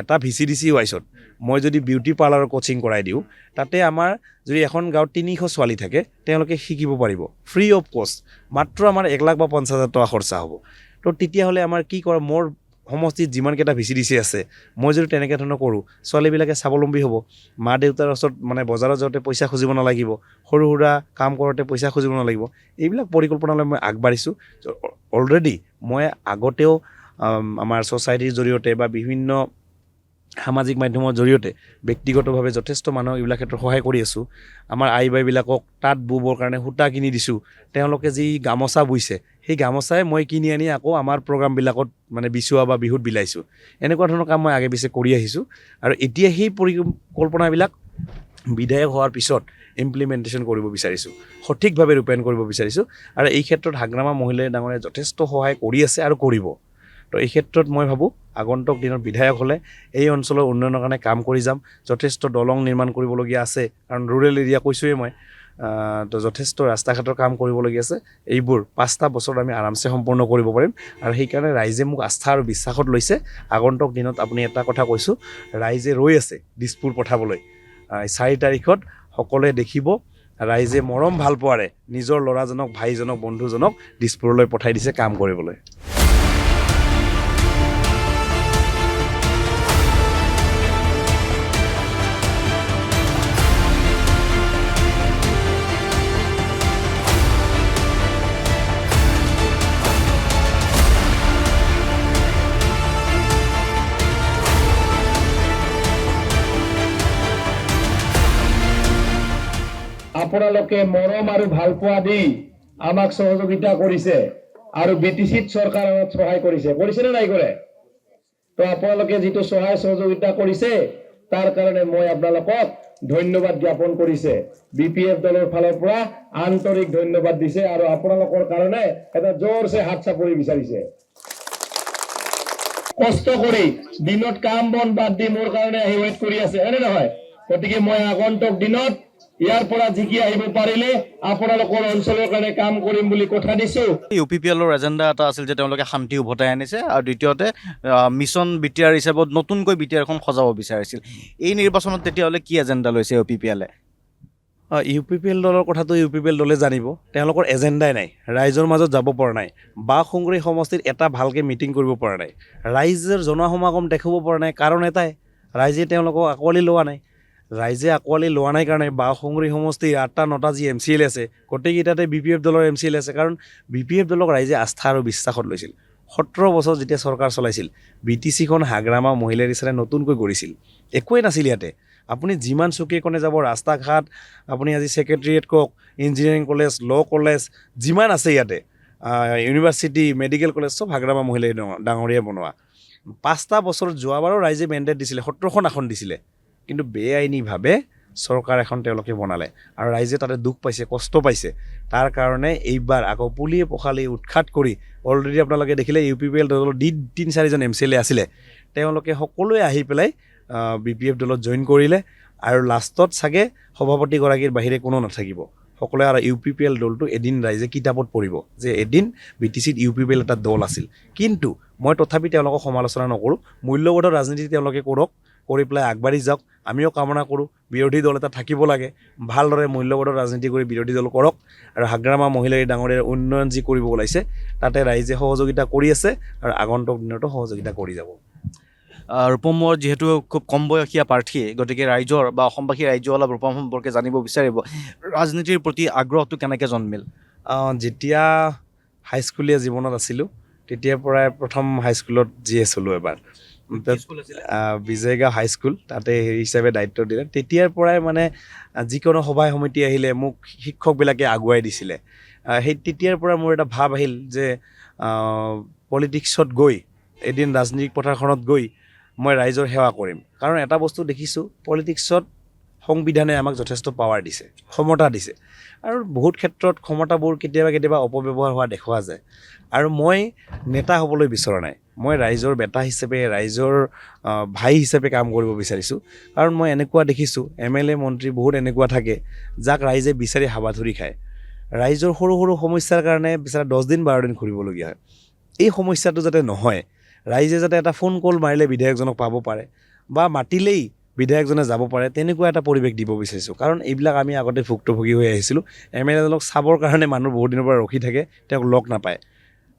এটা VCDC ৱাইছত মই যদি বিউটি পাৰ্লাৰৰ কোচিং কৰাই দিওঁ তাতে আমাৰ যদি এখন গাঁৱত 300 ছোৱালী থাকে তেওঁলোকে শিকিব পাৰিব ফ্ৰী অফ কষ্ট মাত্ৰ আমাৰ 1,50,000 বা 50,000 টকা খৰচা হ'ব তো তেতিয়াহ'লে আমাৰ কি কৰা মোৰ সমষ্টিত যিমানকেইটা VCDC আছে মই যদি তেনেকৈ ধৰণৰ কৰোঁ ছোৱালীবিলাকে স্বাৱলম্বী হ'ব মা দেউতাৰ ওচৰত মানে বজাৰত যাওঁতে পইচা খুজিব নালাগিব সৰু সুৰা কাম কৰোঁতে পইচা খুজিব নালাগিব এইবিলাক পৰিকল্পনালৈ মই আগবাঢ়িছোঁ অলৰেডি মই আগতেও আমাৰ ছ'চাইটিৰ জৰিয়তে বা বিভিন্ন সামাজিক মাধ্যমৰ জৰিয়তে ব্যক্তিগতভাৱে যথেষ্ট মানুহক এইবিলাক ক্ষেত্ৰত সহায় কৰি আছোঁ আমাৰ আই বাইবিলাকক তাঁত ববৰ কাৰণে সূতা কিনি দিছোঁ তেওঁলোকে যি গামোচা বৈছে সেই গামোচাই মই কিনি আনি আকৌ আমাৰ প্ৰগ্ৰামবিলাকত মানে বিচুৱা বা বিহুত বিলাইছোঁ এনেকুৱা ধৰণৰ কাম মই আগে পিছে কৰি আহিছোঁ আৰু এতিয়া সেই পৰিকল্পনাবিলাক বিধায়ক হোৱাৰ পিছত ইমপ্লিমেণ্টেশ্যন কৰিব বিচাৰিছোঁ সঠিকভাৱে ৰূপায়ণ কৰিব বিচাৰিছোঁ আৰু এই ক্ষেত্ৰত হাগ্ৰামা মহিলাই ডাঙৰীয়াই যথেষ্ট সহায় কৰি আছে আৰু কৰিব তো এই ক্ষেত্ৰত মই ভাবোঁ আগন্তুক দিনত বিধায়ক হ'লে এই অঞ্চলৰ উন্নয়নৰ কাৰণে কাম কৰি যাম যথেষ্ট দলং নিৰ্মাণ কৰিবলগীয়া আছে কাৰণ ৰুৰেল এৰিয়া কৈছোঁৱেই মই তো যথেষ্ট ৰাস্তা ঘাটৰ কাম কৰিবলগীয়া আছে এইবোৰ 5টা বছৰত আমি আৰামছে সম্পূৰ্ণ কৰিব পাৰিম আৰু সেইকাৰণে ৰাইজে মোক আস্থা আৰু বিশ্বাসত লৈছে আগন্তুক দিনত আপুনি এটা কথা কৈছোঁ ৰাইজে ৰৈ আছে দিছপুৰ পঠাবলৈ 4 তাৰিখত সকলোৱে দেখিব ৰাইজে মৰম ভাল পোৱাৰে নিজৰ ল'ৰাজনক ভাইজনক বন্ধুজনক দিছপুৰলৈ পঠাই দিছে কাম কৰিবলৈ আপোনালোকে মৰম আৰু ভাল পোৱা দি আমাক সহযোগিতা কৰিছে আৰু BTCত চৰকাৰ আমাক সহায় কৰিছে নে নাই কৰে তো আপোনালোকে যিটো সহায় সহযোগিতা কৰিছে তাৰ কাৰণে মই আপোনালোকক ধন্যবাদ জ্ঞাপন কৰিছে BPF দলৰ ফালৰ পৰা আন্তৰিক ধন্যবাদ দিছে আৰু আপোনালোকৰ কাৰণে এটা জোৰছে হাত চাপৰি বিচাৰিছে কষ্ট কৰি দিনত কাম বন বাদ দি মোৰ কাৰণে আহি ৱেইট কৰি আছে হয়নে নহয় গতিকে মই আগন্তুক দিনত ইয়াৰ পৰা জিকি আহিব পাৰিলে আপোনালোকৰ অঞ্চলৰ কাৰণে কাম কৰিম বুলি কথা দিছোঁ UPPLৰ এজেণ্ডা এটা আছিল যে তেওঁলোকে শান্তি উভতাই আনিছে আৰু দ্বিতীয়তে মিছন BTR হিচাপত নতুনকৈ BTR এখন সজাব বিচাৰিছিল এই নিৰ্বাচনত তেতিয়াহ'লে কি এজেণ্ডা লৈছে UPPLে UPPL দলৰ কথাটো UPPL দলে জানিব তেওঁলোকৰ এজেণ্ডাই নাই ৰাইজৰ মাজত যাব পৰা নাই বা সংগ্ৰহী সমষ্টিত এটা ভালকৈ মিটিং কৰিব পৰা নাই ৰাইজৰ জনসমাগম দেখাব পৰা নাই কাৰণ এটাই ৰাইজে তেওঁলোকক আঁকোৱালি লোৱা নাই ৰাইজে আঁকোৱালি লোৱা নাই কাৰণে বা সংগ্ৰহী সমষ্টিৰ 8টা 9টা যি MCL আছে গোটেইকেইটাতে BPF দলৰ MCL আছে কাৰণ BPF দলক ৰাইজে আস্থা আৰু বিশ্বাসত লৈছিল 17 বছৰ যেতিয়া চৰকাৰ চলাইছিল BTCখন হাগ্ৰামা মহিলা ৰিচাৰে নতুনকৈ গঢ়িছিল একোৱেই নাছিল ইয়াতে আপুনি যিমান চুকেকণে যাব ৰাস্তা ঘাট আপুনি আজি ছেক্ৰেটেৰিয়েট কওক ইঞ্জিনিয়াৰিং কলেজ ল' কলেজ যিমান আছে ইয়াতে ইউনিভাৰ্চিটি মেডিকেল কলেজ চব হাগ্ৰামা মহিলাই ডাঙৰীয়া বনোৱা 5টা বছৰত যোৱাবাৰো ৰাইজে মেণ্ডেট দিছিলে 17খন আসন দিছিলে কিন্তু বেআইনীভাৱে চৰকাৰ এখন তেওঁলোকে বনালে আৰু ৰাইজে তাতে দুখ পাইছে, কষ্ট পাইছে। তাৰ কাৰণে এইবাৰ আকৌ পুলিয়ে পখালি উৎখাত কৰি অলৰেডি আপোনালোকে দেখিলে UPPL দলৰ 3-4জন MCLA আছিলে, তেওঁলোকে সকলোৱে আহি পেলাই BPF দলত জইন কৰিলে আৰু লাষ্টত চাগে সভাপতিগৰাকীৰ বাহিৰে কোনো নাথাকিব সকলোৱে। আৰু UPPL দলটো এদিন ৰাইজে কিতাপত পঢ়িব যে এদিন BTCত UPPL এটা দল আছিল। কিন্তু মই তথাপি তেওঁলোকক সমালোচনা নকৰোঁ, মূল্যবোধৰ ৰাজনীতি তেওঁলোকে কৰক, কৰি পেলাই আগবাঢ়ি যাওক। আমিও কামনা কৰোঁ বিৰোধী দল এটা থাকিব লাগে, ভালদৰে মূল্যবোধৰ ৰাজনীতি কৰি বিৰোধী দল কৰক। আৰু হাগ্ৰামা মহিলাৰী ডাঙৰীয়াৰ উন্নয়ন যি কৰিব ওলাইছে তাতে ৰাইজে সহযোগিতা কৰি আছে আৰু আগন্তুক দিনতো সহযোগিতা কৰি যাব। ৰূপম মোৰ যিহেতু খুব কম বয়সীয়া প্ৰাৰ্থী, গতিকে ৰাইজৰ বা অসমবাসী ৰাইজে অলপ ৰূপম সম্পৰ্কে জানিব বিচাৰিব, ৰাজনীতিৰ প্ৰতি আগ্ৰহটো কেনেকৈ জন্মিল? যেতিয়া হাইস্কুলীয়া জীৱনত আছিলোঁ তেতিয়াৰ পৰাই প্ৰথম হাইস্কুলত GS হ'লোঁ এবাৰ, বিজয়গাঁও হাইস্কুল, তাতে হেৰি হিচাপে দায়িত্ব দিলে। তেতিয়াৰ পৰাই মানে যিকোনো সভাই সমিতি আহিলে মোক শিক্ষকবিলাকে আগুৱাই দিছিলে। সেই তেতিয়াৰ পৰা মোৰ এটা ভাৱ আহিল যে পলিটিক্সত গৈ এদিন ৰাজনৈতিক পথাৰখনত গৈ মই ৰাইজৰ সেৱা কৰিম। কাৰণ এটা বস্তু দেখিছোঁ, পলিটিক্সত সংবিধানে আমাক যথেষ্ট পাৱাৰ দিছে, ক্ষমতা দিছে, আৰু বহুত ক্ষেত্ৰত ক্ষমতাবোৰ কেতিয়াবা অপব্যৱহাৰ হোৱা দেখা যায়। আৰু মই নেতা হ'বলৈ বিচৰা নাই, মই ৰাইজৰ বেটা হিচাপে, ৰাইজৰ ভাই হিচাপে কাম কৰিব বিচাৰিছোঁ। কাৰণ মই এনেকুৱা দেখিছোঁ MLA মন্ত্ৰী বহুত এনেকুৱা থাকে যাক ৰাইজে বিচাৰি হাবাথুৰি খায়। ৰাইজৰ সৰু সৰু সমস্যাৰ কাৰণে বিচাৰা 10 দিন 12 দিন ঘূৰিবলগীয়া হয়। এই সমস্যাটো যাতে নহয়, ৰাইজে যাতে এটা ফোন কল মাৰিলে বিধায়কজনক পাব পাৰে বা মাতিলেই বিধায়কজনে যাব পাৰে, তেনেকুৱা এটা পৰিৱেশ দিব বিচাৰিছোঁ। কাৰণ এইবিলাক আমি আগতে ভুক্তভোগী হৈ আহিছিলোঁ। MLA জনক চাবৰ কাৰণে মানুহ বহুত দিনৰ পৰা ৰখি থাকে, তেওঁক লগ নাপায়।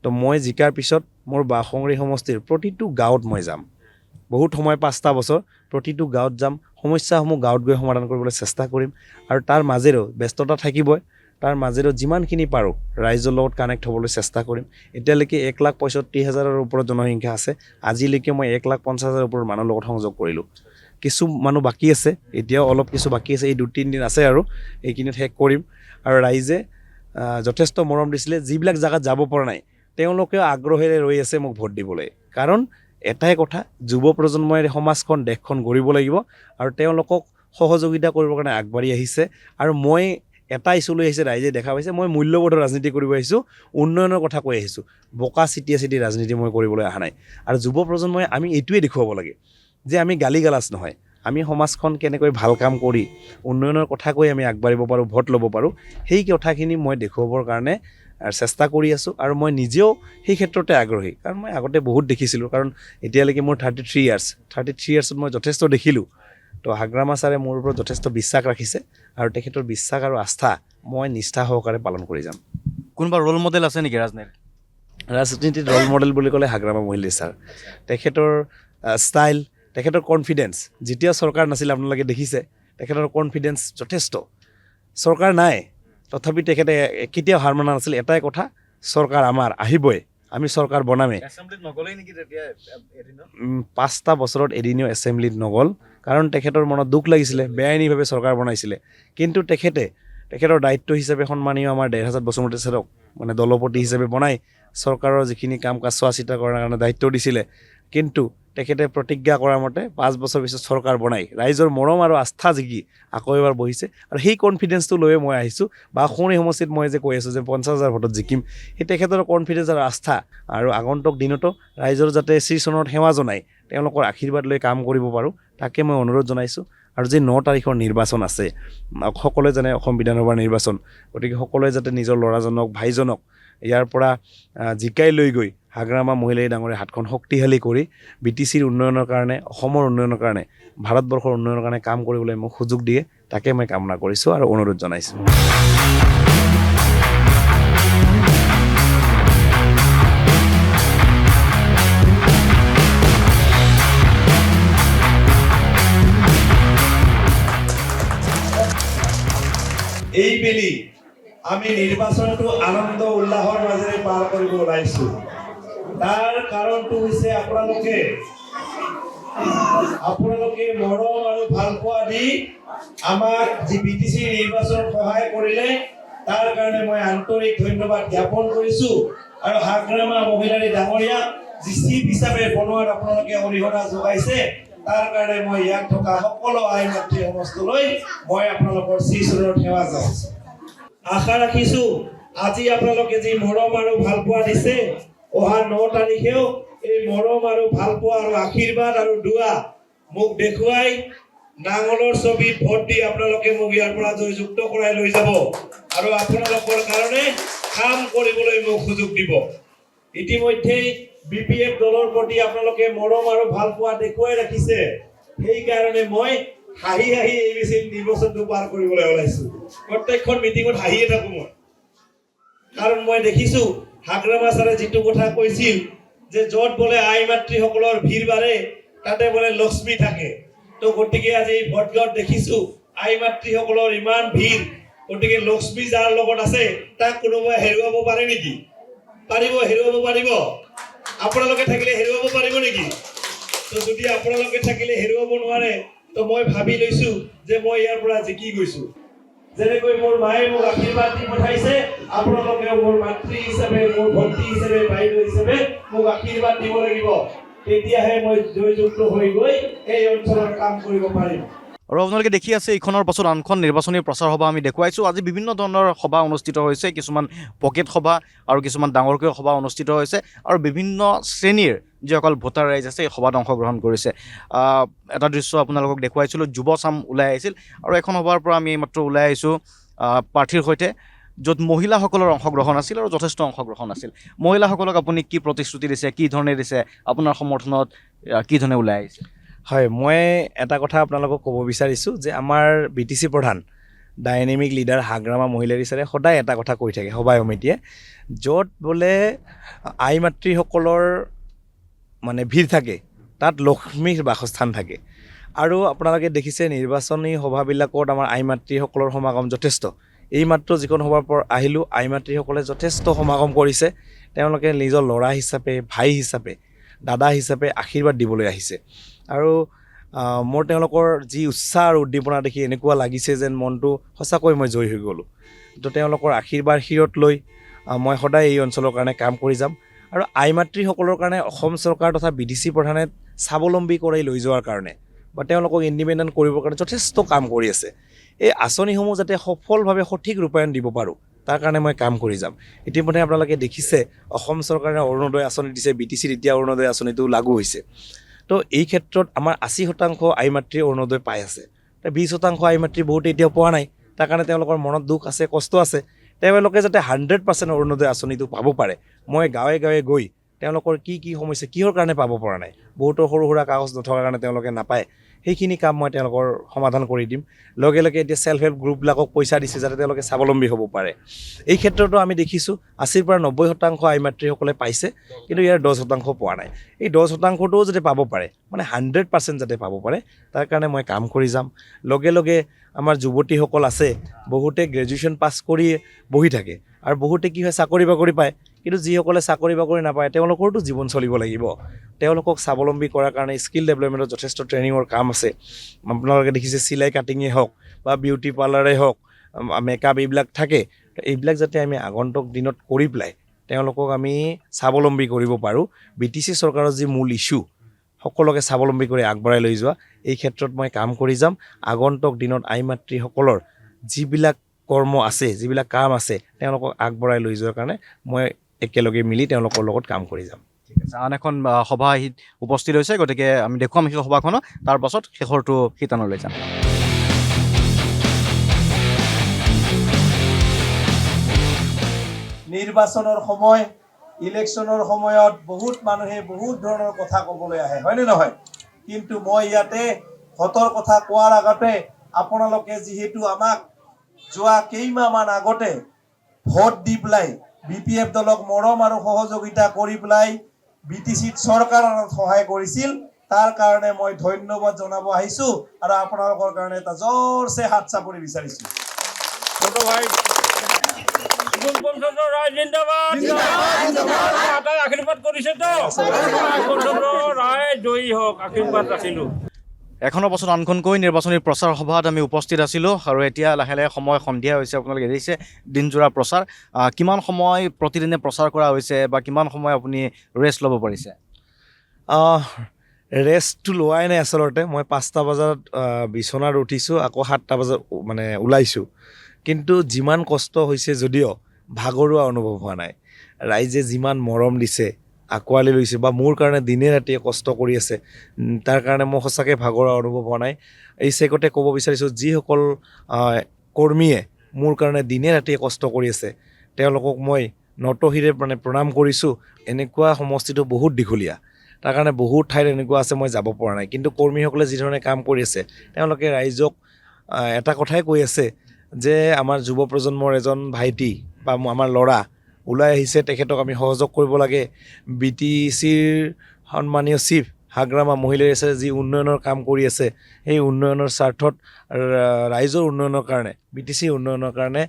তো মই জিকাৰ পিছত মোৰ বাসংগী সমষ্টিৰ প্ৰতিটো গাঁৱত মই যাম, বহুত সময় 5টা বছৰ প্ৰতিটো গাঁৱত যাম, সমস্যাসমূহ গাঁৱত গৈ সমাধান কৰিবলৈ চেষ্টা কৰিম। আৰু তাৰ মাজেৰেও ব্যস্ততা থাকিবই, তাৰ মাজেৰেও যিমানখিনি পাৰোঁ ৰাইজৰ লগত কানেক্ট হ'বলৈ চেষ্টা কৰিম। এতিয়ালৈকে 1,65,000ৰ ওপৰত জনসংখ্যা আছে, আজিলৈকে মই 1,50,000ৰ ওপৰত মানুহৰ লগত সংযোগ কৰিলোঁ। কিছু মানুহ বাকী আছে, এতিয়াও অলপ কিছু বাকী আছে, এই 2-3 দিন আছে আৰু এইখিনিত শেষ কৰিম। আৰু ৰাইজে যথেষ্ট মৰম দিছিলে, যিবিলাক জেগাত যাব পৰা নাই তেওঁলোকেও আগ্ৰহেৰে ৰৈ আছে মোক ভোট দিবলৈ। কাৰণ এটাই কথা, যুৱ প্ৰজন্মই সমাজখন দেশখন গঢ়িব লাগিব আৰু তেওঁলোকক সহযোগিতা কৰিবৰ কাৰণে আগবাঢ়ি আহিছে। আৰু মই এটা ইছ্যু লৈ আহিছে, ৰাইজে দেখা পাইছে মই মূল্যবোধৰ ৰাজনীতি কৰিব আহিছোঁ, উন্নয়নৰ কথা কৈ আহিছোঁ, বোকা চিটিয়া ৰাজনীতি মই কৰিবলৈ অহা নাই। আৰু যুৱ প্ৰজন্মই আমি এইটোৱে দেখুৱাব লাগে যে আমি গালি গালাজ নহয়, আমি সমাজখন কেনেকৈ ভাল কাম কৰি উন্নয়নৰ কথা কৈ আমি আগবাঢ়িব পাৰোঁ, ভোট ল'ব পাৰোঁ, সেই কথাখিনি মই দেখুৱাবৰ কাৰণে চেষ্টা কৰি আছোঁ। আৰু মই নিজেও সেই ক্ষেত্ৰতে আগ্ৰহী, কাৰণ মই আগতে বহুত দেখিছিলোঁ। কাৰণ এতিয়ালৈকে মোৰ 33 ইয়াৰ্ছত মই যথেষ্ট দেখিলোঁ। তো হাগ্ৰামা ছাৰে মোৰ ওপৰত যথেষ্ট বিশ্বাস ৰাখিছে আৰু তেখেতৰ বিশ্বাস আৰু আস্থা মই নিষ্ঠা সহকাৰে পালন কৰি যাম। কোনোবা ৰোল মডেল আছে নেকি ৰাজনীতিত ৰোল মডেল বুলি ক'লে হাগ্ৰামা মহিলা ছাৰ, তেখেতৰ ষ্টাইল, তেখেতৰ কনফিডেন্স, যেতিয়া চৰকাৰ নাছিল আপোনালোকে দেখিছে তেখেতৰ কনফিডেন্স যথেষ্ট। চৰকাৰ নাই তথাপি তেখেতে কেতিয়াও হাৰ মানা নাছিল। এটাই কথা, চৰকাৰ আমাৰ আহিবই, আমি চৰকাৰ বনামেই। 5টা বছৰত এদিনো এছেম্বলিত নগ'ল, কাৰণ তেখেতৰ মনত দুখ লাগিছিলে, বেআইনীভাৱে চৰকাৰ বনাইছিলে। কিন্তু তেখেতৰ দায়িত্ব হিচাপে সন্মানীয় আমাৰ 1,500 বছুমতী ছাৰক মানে দলপতি হিচাপে বনাই চৰকাৰৰ যিখিনি কাম কাজ চোৱা চিতা কৰাৰ কাৰণে দায়িত্ব দিছিলে। কিন্তু তেখেতে প্ৰতিজ্ঞা কৰাৰ মতে 5 বছৰ পিছত চৰকাৰ বনাই ৰাইজৰ মৰম আৰু আস্থা জিকি আকৌ এবাৰ বহিছে। আৰু সেই কনফিডেন্সটো লৈয়ে মই আহিছোঁ। বাসুমৰী সমষ্টিত মই যে কৈ আছোঁ যে 50,000 ভোটত জিকিম, সেই তেখেতৰ কনফিডেন্স আৰু আস্থা আৰু আগন্তুক দিনতো ৰাইজৰ যাতে শ্ৰীচৰণত সেৱা জনাই তেওঁলোকৰ আশীৰ্বাদ লৈ কাম কৰিব পাৰোঁ, তাকে মই অনুৰোধ জনাইছোঁ। আৰু যে 9 তাৰিখৰ নিৰ্বাচন আছে, সকলোৱে জানে অসম বিধানসভাৰ নিৰ্বাচন, গতিকে সকলোৱে যাতে নিজৰ ল'ৰাজনক, ভাইজনক ইয়াৰ পৰা জিকাই লৈ গৈ হাগ্ৰামা মহিলাই ডাঙৰে হাতখন শক্তিশালী কৰি BTCৰ উন্নয়নৰ কাৰণে, অসমৰ উন্নয়নৰ কাৰণে, ভাৰতবৰ্ষৰ উন্নয়নৰ কাৰণে কাম কৰিবলৈ মোক সুযোগ দিয়ে, তাকে মই কামনা কৰিছোঁ আৰু অনুৰোধ জনাইছোঁ। এইবেলি আমি নিৰ্বাচনটো আনন্দ উল্লাহৰ মাজেৰে পাৰ কৰিব ওলাইছোঁ। তাৰ কাৰণটো হৈছে আপোনালোকে মৰম আৰু ভাল পোৱা দি আমাক যি BTC নিৰ্বাচনত সহায় কৰিলে তাৰ কাৰণে মই আন্তৰিক ধন্যবাদ জ্ঞাপন কৰিছোঁ। আৰু হাগ্ৰামা মহিলাৰী ডাঙৰীয়া যি চিফ হিচাপে বনোৱাত আপোনালোকে অৰিহণা যোগাইছে তাৰ কাৰণে মই ইয়াত থকা সকলো আই মাতৃ সমস্তলৈ মই আপোনালোকৰ শ্ৰীচৰণৰ সেৱা জনাইছো। আশা ৰাখিছো আজি আপোনালোকে যি মৰম আৰু ভালপোৱা দিছে, অহা 9 তাৰিখেও এই মৰম আৰু ভালপোৱা আৰু আশীৰ্বাদ আৰু দুৱা মোক দেখুৱাই নাঙলৰ ছবিত ভোট দি আপোনালোকে মোক ইয়াৰ পৰা জয়যুক্ত কৰাই লৈ যাব আৰু আপোনালোকৰ কাৰণে কাম কৰিবলৈ মোক সুযোগ দিব। ইতিমধ্যেই BPF দলৰ প্ৰতি আপোনালোকে মৰম আৰু ভালপোৱা দেখুৱাই ৰাখিছে, সেইকাৰণে মই হাঁহি হাঁহি এই নিৰ্বাচনটো পাৰ কৰিবলৈ ওলাইছো। প্ৰত্যেকখন মিটিঙত হাঁহিয়ে থাকো মই, কাৰণ মই দেখিছো হাগ্ৰামা ছাৰে যিটো কথা কৈছিল যে য'ত বোলে আই মাতৃসকলৰ ভিৰ বাঢ়ে তাতে বোলে লক্ষ্মী থাকে। তো গতিকে আজি ভোটগাঁৱত দেখিছো আই মাতৃসকলৰ ইমান ভিৰ, গতিকে লক্ষ্মী যাৰ লগত আছে তাক কোনোবাই হেৰুৱাব পাৰে নেকি? পাৰিব? হেৰুৱাব পাৰিব? আপোনালোকে থাকিলে হেৰুৱাব পাৰিব নেকি? তো যদি আপোনালোকে থাকিলে হেৰুৱাব নোৱাৰে, তো মই ভাবি লৈছো যে মই ইয়াৰ পৰা জিকি গৈছো। যেনেকৈ মোৰ মায়ে মোক আশীৰ্বাদ দি পঠাইছে, আপোনালোকেও মোৰ মাতৃ হিচাপে, মোৰ ভণ্টি হিচাপে, বাইদেউ হিচাপে মোক আশীৰ্বাদ দিব লাগিব। তেতিয়াহে মই জয়যুক্ত হৈ গৈ এই অঞ্চলৰ কাম কৰিব পাৰিম। আৰু আপোনালোকে দেখি আছে এইখনৰ পাছত আনখন নিৰ্বাচনী প্ৰচাৰ সভা আমি দেখুৱাইছোঁ। আজি বিভিন্ন ধৰণৰ সভা অনুষ্ঠিত হৈছে, কিছুমান পকেট সভা আৰু কিছুমান ডাঙৰকৈ সভা অনুষ্ঠিত হৈছে আৰু বিভিন্ন শ্ৰেণীৰ যিসকল ভোটাৰ ৰাইজ আছে এই সভাত অংশগ্ৰহণ কৰিছে। এটা দৃশ্য আপোনালোকক দেখুৱাইছিলোঁ, যুৱ চাম ওলাই আহিছিল আৰু এখন সভাৰ পৰা আমি এইমাত্ৰ ওলাই আহিছোঁ প্ৰাৰ্থীৰ সৈতে, য'ত মহিলাসকলৰ অংশগ্ৰহণ আছিল আৰু যথেষ্ট অংশগ্ৰহণ আছিল। মহিলাসকলক আপুনি কি প্ৰতিশ্ৰুতি দিছে, কি ধৰণে দিছে, আপোনাৰ সমৰ্থনত কি ধৰণে ওলাই আহিছে? হয়, মই এটা কথা আপোনালোকক ক'ব বিচাৰিছোঁ যে আমাৰ BTC প্ৰধান ডাইনেমিক লিডাৰ হাগ্ৰামা মহিলাৰী ছাৰে সদায় এটা কথা কৈ থাকে সভাই সমিতিয়ে, য'ত বোলে আই মাতৃসকলৰ মানে ভিৰ থাকে তাত লক্ষ্মীৰ বাসস্থান থাকে। আৰু আপোনালোকে দেখিছে নিৰ্বাচনী সভাবিলাকত আমাৰ আই মাতৃসকলৰ সমাগম যথেষ্ট। এইমাত্ৰ যিখন সভাৰ পৰা আহিলোঁ, আই মাতৃসকলে যথেষ্ট সমাগম কৰিছে। তেওঁলোকে নিজৰ ল'ৰা হিচাপে, ভাই হিচাপে, দাদা হিচাপে আশীৰ্বাদ দিবলৈ আহিছে। আৰু মোৰ তেওঁলোকৰ যি উৎসাহ আৰু উদ্দীপনা দেখি এনেকুৱা লাগিছে যেন মনটো সঁচাকৈ মই জয়ী হৈ গ'লোঁ। তো তেওঁলোকৰ আশীৰ্বাদ শিৰত লৈ মই সদায় এই অঞ্চলৰ কাৰণে কাম কৰি যাম। আৰু আই মাতৃসকলৰ কাৰণে অসম চৰকাৰ তথা BTC প্ৰধানে স্বাৱলম্বী কৰি লৈ যোৱাৰ কাৰণে বা তেওঁলোকক ইণ্ডিপেণ্ডেণ্ট কৰিবৰ কাৰণে যথেষ্ট কাম কৰি আছে। এই আঁচনিসমূহ যাতে সফলভাৱে সঠিক ৰূপায়ণ দিব পাৰোঁ তাৰ কাৰণে মই কাম কৰি যাম। ইতিমধ্যে আপোনালোকে দেখিছে অসম চৰকাৰে অৰুণোদয় আঁচনি দিছে, BTCত এতিয়া অৰুণোদয় আঁচনিটো লাগু হৈছে। তো এই ক্ষেত্ৰত আমাৰ 80% আই মাতৃ অৰুণোদয় পাই আছে। 20% আই মাতৃ বহুতে এতিয়াও পোৱা নাই। তাৰ কাৰণে তেওঁলোকৰ মনত দুখ আছে, কষ্ট আছে। তেওঁলোকে যাতে 100% অৰুণোদয় আঁচনিটো পাব পাৰে, মই গাঁৱে গাঁৱে গৈ তেওঁলোকৰ কি কি সমস্যা, কিহৰ কাৰণে পাব পৰা নাই, বহুতৰ সৰু সুৰা কাগজ নথকাৰ কাৰণে তেওঁলোকে নাপায়, সেইখিনি কাম মই তেওঁলোকৰ সমাধান কৰি দিম। লগে লগে এতিয়া ছেল্ফ হেল্প গ্ৰুপবিলাকক পইচা দিছে যাতে তেওঁলোকে স্বাৱলম্বী হ'ব পাৰে। এই ক্ষেত্ৰতো আমি দেখিছোঁ 80 পৰা 90% আই মাতৃসকলে পাইছে, কিন্তু ইয়াৰ 10% পোৱা নাই। এই 10%টোও যাতে পাব পাৰে, মানে 100% যাতে পাব পাৰে, তাৰ কাৰণে মই কাম কৰি যাম। লগে লগে আমাৰ যুৱতীসকল আছে, বহুতে গ্ৰেজুৱেশ্যন পাছ কৰি বহি থাকে আৰু বহুতে কি হয় চাকৰি বাকৰি পায়, কিন্তু যিসকলে চাকৰি বাকৰি নাপায় তেওঁলোকৰতো জীৱন চলিব লাগিব। তেওঁলোকক স্বাৱলম্বী কৰাৰ কাৰণে স্কিল ডেভেলপমেণ্টত যথেষ্ট ট্ৰেইনিঙৰ কাম আছে। আপোনালোকে দেখিছে চিলাই কাটিঙেই হওক বা বিউটি পাৰ্লাৰেই হওক, মেকআপ এইবিলাক থাকে। এইবিলাক যাতে আমি আগন্তুক দিনত কৰি পেলাই তেওঁলোকক আমি স্বাৱলম্বী কৰিব পাৰোঁ। BTC চৰকাৰৰ যি মূল ইছ্যু সকলোকে স্বাৱলম্বী কৰি আগবঢ়াই লৈ যোৱা, এই ক্ষেত্ৰত মই কাম কৰি যাম। আগন্তুক দিনত আই মাতৃসকলৰ যিবিলাক কৰ্ম আছে, যিবিলাক কাম আছে, তেওঁলোকক আগবঢ়াই লৈ যোৱাৰ কাৰণে মই একেলগে মিলি তেওঁলোকৰ লগত কাম কৰি যাম। ঠিক আছে, আন এখন সভা আহি উপস্থিত হৈছে, গতিকে আমি দেখুৱাম সেই সভাখনত, তাৰ পাছত শেষৰটো শিতানলৈ যাম। নিৰ্বাচনৰ সময়, ইলেকশ্যনৰ সময়ত বহুত মানুহে বহুত ধৰণৰ কথা ক'বলৈ আহে, হয়নে নহয়? কিন্তু মই ইয়াতে ভোটৰ কথা কোৱাৰ আগতে আপোনালোকে যিহেতু আমাক যোৱা কেইমাহমান আগতে ভোট দি পেলাই BPF দলক মৰম আৰু সহযোগিতা কৰি পেলাই BTCত চৰকাৰৰ সহায় কৰিছিল, তাৰ কাৰণে মই ধন্যবাদ জনাব আহিছোঁ আৰু আপোনালোকৰ কাৰণে এটা জোৰছে হাত চাপৰি বিচাৰিছোঁ। এখনৰ পাছত আনখনকৈ নিৰ্বাচনী প্ৰচাৰ সভাত আমি উপস্থিত আছিলোঁ আৰু এতিয়া লাহে লাহে সময় সন্ধিয়া হৈছে। আপোনালোকে দেখিছে দিনজোৰা প্ৰচাৰ। কিমান সময় প্ৰতিদিনে প্ৰচাৰ কৰা হৈছে বা কিমান সময় আপুনি ৰেষ্ট ল'ব পাৰিছে? ৰেষ্টটো লোৱাই নাই আচলতে। মই 5টা বজাত বিচনাত উঠিছোঁ, আকৌ 7টা বজাত মানে ওলাইছোঁ। কিন্তু যিমান কষ্ট হৈছে যদিও ভাগৰুৱা অনুভৱ হোৱা নাই। ৰাইজে যিমান মৰম দিছে, আঁকোৱালি লৈছে বা মোৰ কাৰণে দিনে ৰাতিয়ে কষ্ট কৰি আছে, তাৰ কাৰণে মই সঁচাকৈ ভাগৰুৱা অনুভৱ হোৱা নাই। এই চেগতে ক'ব বিচাৰিছোঁ, যিসকল কৰ্মীয়ে মোৰ কাৰণে দিনে ৰাতিয়ে কষ্ট কৰি আছে, তেওঁলোকক মই নতশিৰে মানে প্ৰণাম কৰিছোঁ। এনেকুৱা সমষ্টিটো বহুত দীঘলীয়া, তাৰ কাৰণে বহুত ঠাইত এনেকুৱা আছে মই যাব পৰা নাই। কিন্তু কৰ্মীসকলে যিধৰণে কাম কৰি আছে, তেওঁলোকে ৰাইজক এটা কথাই কৈ আছে যে আমাৰ যুৱ প্ৰজন্মৰ এজন ভাইটি বা আমাৰ ল'ৰা ওলাই আহিছে, তেখেতক আমি সহযোগ কৰিব লাগে। BTCৰ সন্মানীয় চিফ হাগ্ৰামা মহিলাৰীছে যি উন্নয়নৰ কাম কৰি আছে, সেই উন্নয়নৰ স্বাৰ্থত ৰাইজৰ উন্নয়নৰ কাৰণে, BTC উন্নয়নৰ কাৰণে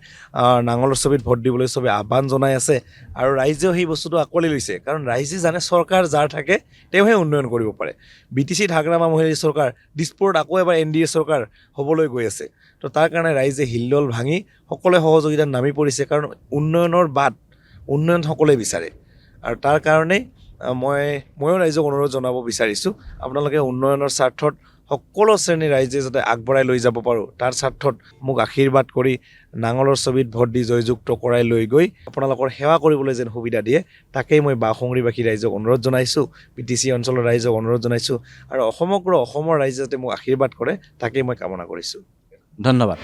নাঙলৰ ছবিত ভোট দিবলৈ চবেই আহ্বান জনাই আছে। আৰু ৰাইজেও সেই বস্তুটো আঁকোৱালি লৈছে, কাৰণ ৰাইজে জানে চৰকাৰ যাৰ থাকে তেওঁহে উন্নয়ন কৰিব পাৰে। BTCত হাগ্ৰামা মহিলাৰী চৰকাৰ, দিছপুৰত আকৌ এবাৰ NDA চৰকাৰ হ'বলৈ গৈ আছে। তো তাৰ কাৰণে ৰাইজে হিলদল ভাঙি সকলোৱে সহযোগিতাত নামি পৰিছে, কাৰণ উন্নয়নৰ বাট, উন্নয়ন সকলোৱে বিচাৰে। আৰু তাৰ কাৰণেই ময়ো ৰাইজক অনুৰোধ জনাব বিচাৰিছোঁ, আপোনালোকে উন্নয়নৰ স্বাৰ্থত সকলো শ্ৰেণীৰ ৰাইজে যাতে আগবঢ়াই লৈ যাব পাৰোঁ, তাৰ স্বাৰ্থত মোক আশীৰ্বাদ কৰি নাঙলৰ ছবিত ভোট দি জয়যুক্ত কৰাই লৈ গৈ আপোনালোকৰ সেৱা কৰিবলৈ যেন সুবিধা দিয়ে, তাকেই মই বাঁহসংগীবাসী ৰাইজক অনুৰোধ জনাইছোঁ, BTC অঞ্চলৰ ৰাইজক অনুৰোধ জনাইছোঁ। আৰু সমগ্ৰ অসমৰ ৰাইজে যাতে মোক আশীৰ্বাদ কৰে, তাকেই মই কামনা কৰিছোঁ। ধন্যবাদ।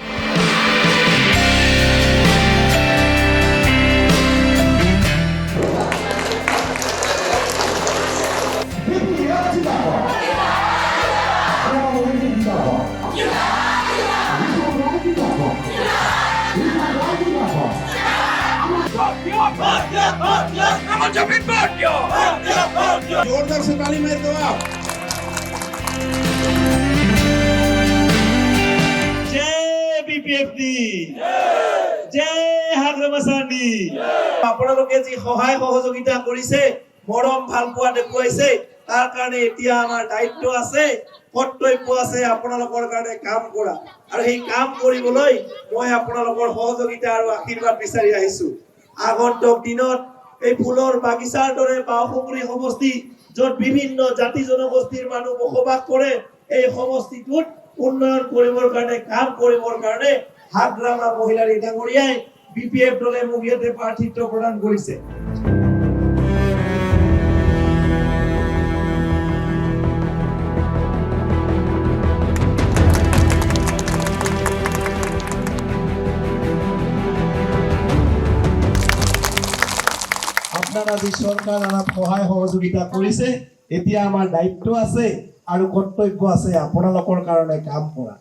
जोरदार से ताली मार दो आप। जय BPFD, जय হাগ্ৰামা ছাৰনি। আপোনালোকে যি সহায় সহযোগিতা কৰিছে, মৰম ভালপোৱা দেখুৱাইছে, তাৰ কাৰণে এতিয়া আমাৰ দায়িত্ব আছে, কৰ্তব্য আছে আপোনালোকৰ কাৰণে কাম কৰা। আৰু সেই কাম কৰিবলৈ মই আপোনালোকৰ সহযোগিতা আৰু আশীৰ্বাদ বিচাৰি আহিছোঁ। আগন্তুক দিনত এই ফুলৰ বাগিচাৰ দৰে বাঁহসুমুৰি সমষ্টি, য'ত বিভিন্ন জাতি জনগোষ্ঠীৰ মানুহ বসবাস কৰে, এই সমষ্টিটোত উন্নয়ন কৰিবৰ কাৰণে, কাম কৰিবৰ কাৰণে হাগ্ৰামা মহিলাৰী ডাঙৰীয়াই BPF দলে মোক ইয়াতে প্ৰাৰ্থিত্ব প্ৰদান কৰিছে। আপনাৰা যে সৰকাৰ আমাক সহায় সহযোগিতা কৰিছে, এতিয়া আমাৰ দায়িত্ব আছে আৰু কৰ্তব্য আছে আপোনালোকৰ কাৰণে কাম কৰা।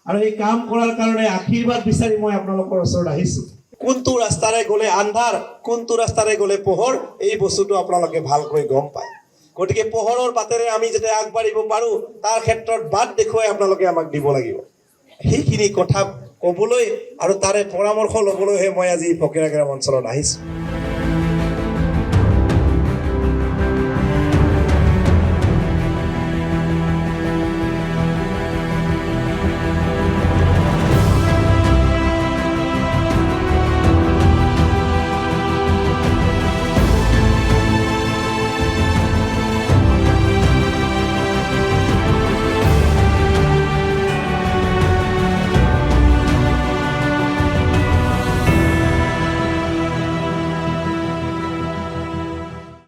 আৰু এই কাম কৰাৰ কাৰণে আশীৰ্বাদ বিচাৰি মই আপোনালোকৰ ওচৰত আহিছোঁ। কোনটো ৰাস্তাৰে গ'লে আন্ধাৰ, কোনটো ৰাস্তাৰে গ'লে পোহৰ, এই বস্তুটো আপোনালোকে ভালকৈ গম পায়। গতিকে পোহৰৰ বাটেৰে আমি যাতে আগবাঢ়িব পাৰোঁ, তাৰ ক্ষেত্ৰত বাট দেখুৱাই আপোনালোকে আমাক দিব লাগিব। সেইখিনি কথা ক'বলৈ আৰু তাৰে পৰামৰ্শ ল'বলৈহে মই আজি ফকীৰা গ্ৰাম অঞ্চলত আহিছোঁ।